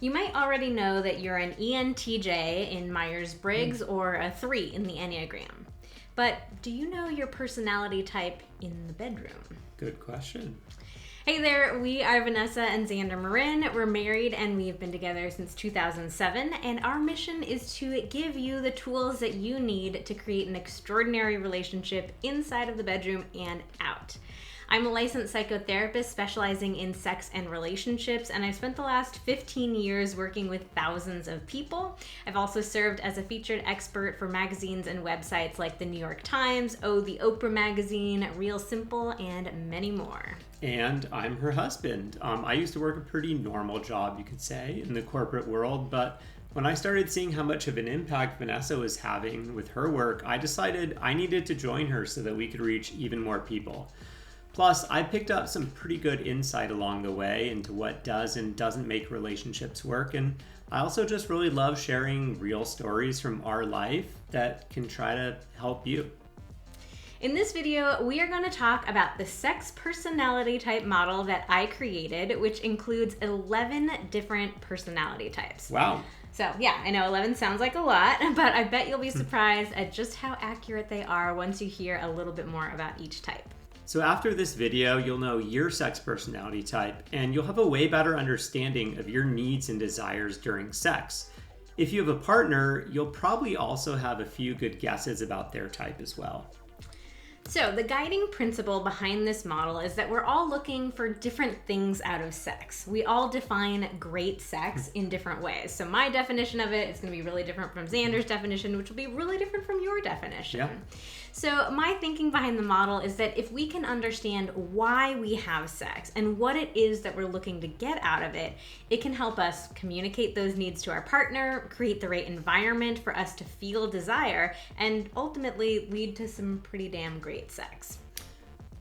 You might already know that you're an ENTJ in Myers-Briggs or a 3 in the Enneagram. But do you know your personality type in the bedroom? Good question. Hey there, we are Vanessa and Xander Marin. We're married and we've been together since 2007, and our mission is to give you the tools that you need to create an extraordinary relationship inside of the bedroom and out. I'm a licensed psychotherapist specializing in sex and relationships, and I've spent the last 15 years working with thousands of people. I've also served as a featured expert for magazines and websites like the New York Times, the Oprah Magazine, Real Simple, and many more. And I'm her husband. I used to work a pretty normal job, you could say, in the corporate world, but when I started seeing how much of an impact Vanessa was having with her work, I decided I needed to join her so that we could reach even more people. Plus, I picked up some pretty good insight along the way into what does and doesn't make relationships work, and I also just really love sharing real stories from our life that can try to help you. In this video, we are going to talk about the sex personality type model that I created, which includes 11 different personality types. Wow. So yeah, I know 11 sounds like a lot, but I bet you'll be surprised at just how accurate they are once you hear a little bit more about each type. So after this video, you'll know your sex personality type, and you'll have a way better understanding of your needs and desires during sex. If you have a partner, you'll probably also have a few good guesses about their type as well. So the guiding principle behind this model is that we're all looking for different things out of sex. We all define great sex in different ways. So my definition of it is going to be really different from Xander's definition, which will be really different from your definition. Yeah. So my thinking behind the model is that if we can understand why we have sex and what it is that we're looking to get out of it, it can help us communicate those needs to our partner, create the right environment for us to feel desire, and ultimately lead to some pretty damn great sex.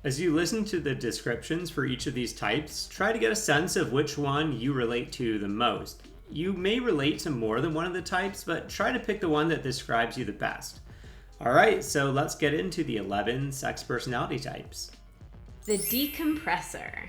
As you listen to the descriptions for each of these types, try to get a sense of which one you relate to the most. You may relate to more than one of the types, but try to pick the one that describes you the best. All right, so let's get into the 11 sex personality types. The decompressor.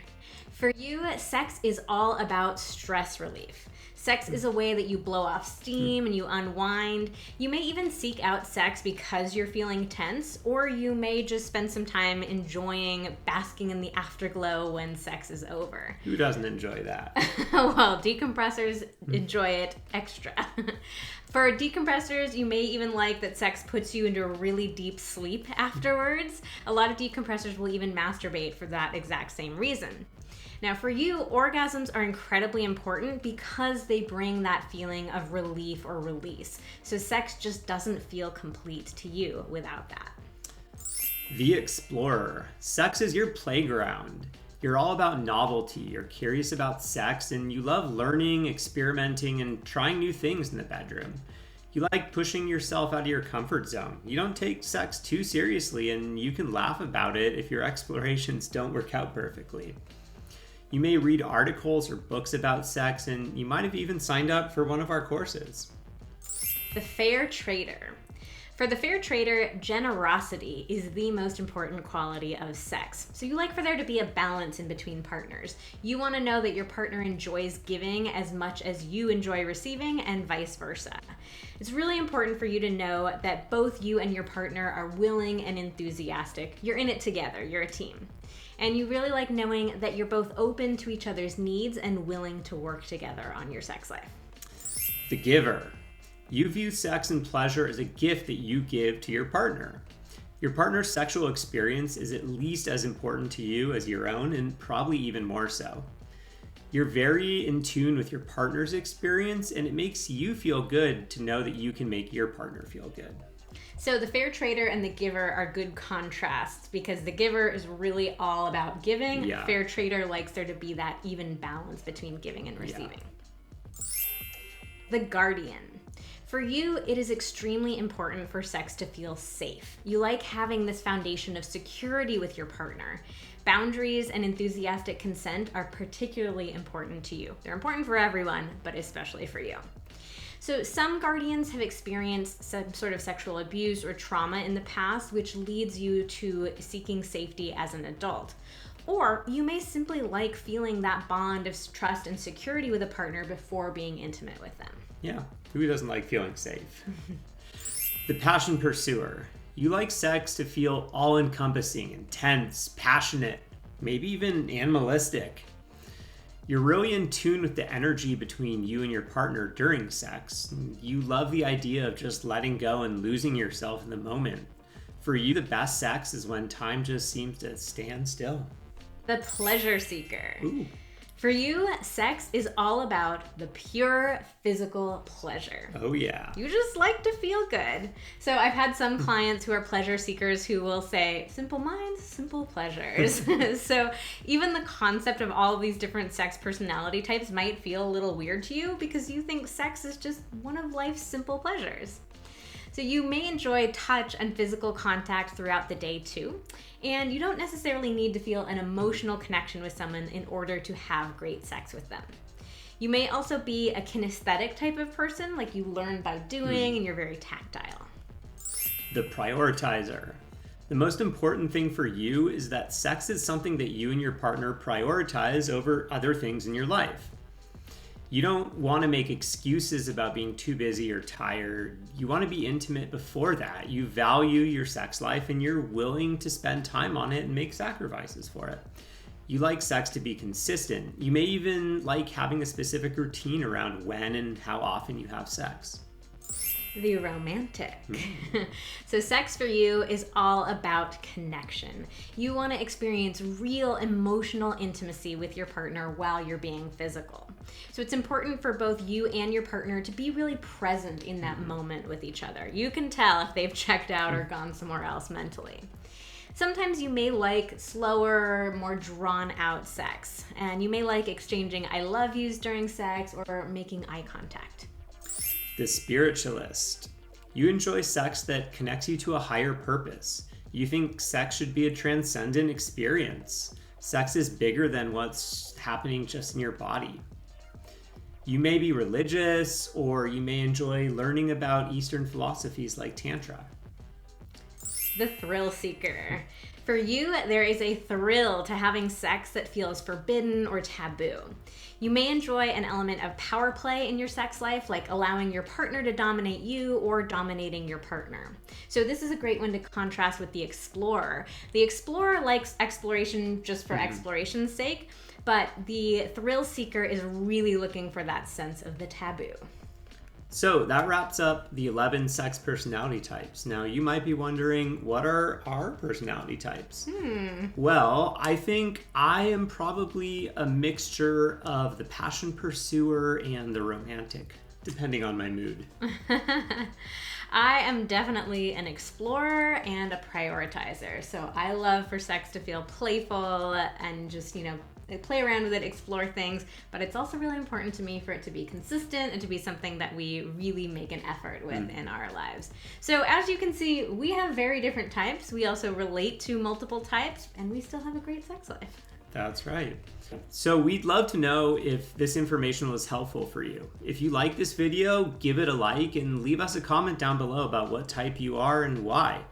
For you, sex is all about stress relief. Sex is a way that you blow off steam and you unwind. You may even seek out sex because you're feeling tense, or you may just spend some time enjoying basking in the afterglow when sex is over. Who doesn't enjoy that? Well, decompressors enjoy it extra. For decompressors, you may even like that sex puts you into a really deep sleep afterwards. A lot of decompressors will even masturbate for that exact same reason. Now for you, orgasms are incredibly important because they bring that feeling of relief or release. So sex just doesn't feel complete to you without that. The explorer. Sex is your playground. You're all about novelty, you're curious about sex, and you love learning, experimenting, and trying new things in the bedroom. You like pushing yourself out of your comfort zone. You don't take sex too seriously, and you can laugh about it if your explorations don't work out perfectly. You may read articles or books about sex, and you might have even signed up for one of our courses. The fair trader. For the fair trader, generosity is the most important quality of sex. So you like for there to be a balance in between partners. You want to know that your partner enjoys giving as much as you enjoy receiving, and vice versa. It's really important for you to know that both you and your partner are willing and enthusiastic. You're in it together, you're a team. And you really like knowing that you're both open to each other's needs and willing to work together on your sex life. The giver. You view sex and pleasure as a gift that you give to your partner. Your partner's sexual experience is at least as important to you as your own, and probably even more so. You're very in tune with your partner's experience, and it makes you feel good to know that you can make your partner feel good. So the fair trader and the giver are good contrasts because the giver is really all about giving. Yeah. Fair trader likes there to be that even balance between giving and receiving. Yeah. The guardian. For you, it is extremely important for sex to feel safe. You like having this foundation of security with your partner. Boundaries and enthusiastic consent are particularly important to you. They're important for everyone, but especially for you. So some guardians have experienced some sort of sexual abuse or trauma in the past, which leads you to seeking safety as an adult. Or you may simply like feeling that bond of trust and security with a partner before being intimate with them. Yeah, who doesn't like feeling safe? The passion pursuer. You like sex to feel all-encompassing, intense, passionate, maybe even animalistic. You're really in tune with the energy between you and your partner during sex. You love the idea of just letting go and losing yourself in the moment. For you, the best sex is when time just seems to stand still. The pleasure seeker. Ooh. For you, sex is all about the pure physical pleasure. Oh, yeah. You just like to feel good. So I've had some clients who are pleasure seekers who will say, simple minds, simple pleasures. So even the concept of all of these different sex personality types might feel a little weird to you because you think sex is just one of life's simple pleasures. So you may enjoy touch and physical contact throughout the day too, and you don't necessarily need to feel an emotional connection with someone in order to have great sex with them. You may also be a kinesthetic type of person, like you learn by doing and you're very tactile. The prioritizer. The most important thing for you is that sex is something that you and your partner prioritize over other things in your life. You don't want to make excuses about being too busy or tired. You want to be intimate before that. You value your sex life and you're willing to spend time on it and make sacrifices for it. You like sex to be consistent. You may even like having a specific routine around when and how often you have sex. The romantic. So sex for you is all about connection. You want to experience real emotional intimacy with your partner while you're being physical. So it's important for both you and your partner to be really present in that moment with each other. You can tell if they've checked out or gone somewhere else mentally. Sometimes you may like slower, more drawn out sex, and you may like exchanging I love yous during sex or making eye contact. The spiritualist. You enjoy sex that connects you to a higher purpose. You think sex should be a transcendent experience. Sex is bigger than what's happening just in your body. You may be religious, or you may enjoy learning about Eastern philosophies like Tantra. The thrill seeker. For you, there is a thrill to having sex that feels forbidden or taboo. You may enjoy an element of power play in your sex life, like allowing your partner to dominate you or dominating your partner. So this is a great one to contrast with the explorer. The explorer likes exploration just for exploration's sake, but the thrill seeker is really looking for that sense of the taboo. So that wraps up the 11 sex personality types. Now you might be wondering, what are our personality types? Well, I think I am probably a mixture of the passion pursuer and the romantic, depending on my mood. I am definitely an explorer and a prioritizer. So I love for sex to feel playful and just, play around with it, explore things, but it's also really important to me for it to be consistent and to be something that we really make an effort with in our lives. So as you can see, we have very different types. We also relate to multiple types, and we still have a great sex life. That's right. So we'd love to know if this information was helpful for you. If you like this video, give it a like and leave us a comment down below about what type you are and why.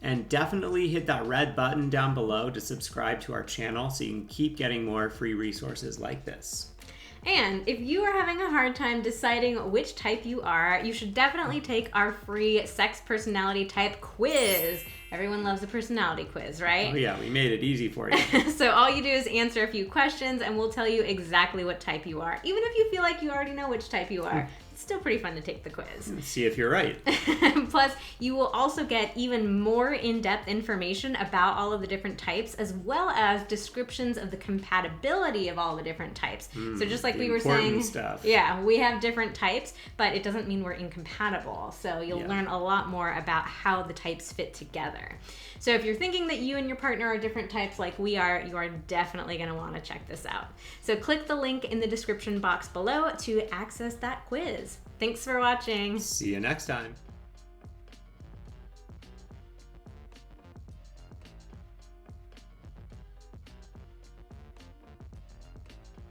And definitely hit that red button down below to subscribe to our channel so you can keep getting more free resources like this. And if you are having a hard time deciding which type you are, you should definitely take our free sex personality type quiz. Everyone loves a personality quiz, right? Oh yeah, we made it easy for you. So all you do is answer a few questions and we'll tell you exactly what type you are. Even if you feel like you already know which type you are, it's still pretty fun to take the quiz. See if you're right. Plus, you will also get even more in-depth information about all of the different types, as well as descriptions of the compatibility of all the different types. So just like we were saying, stuff. Yeah, we have different types, but it doesn't mean we're incompatible. So you'll learn a lot more about how the types fit together. So if you're thinking that you and your partner are different types like we are, you are definitely going to want to check this out. So click the link in the description box below to access that quiz. Thanks for watching. See you next time.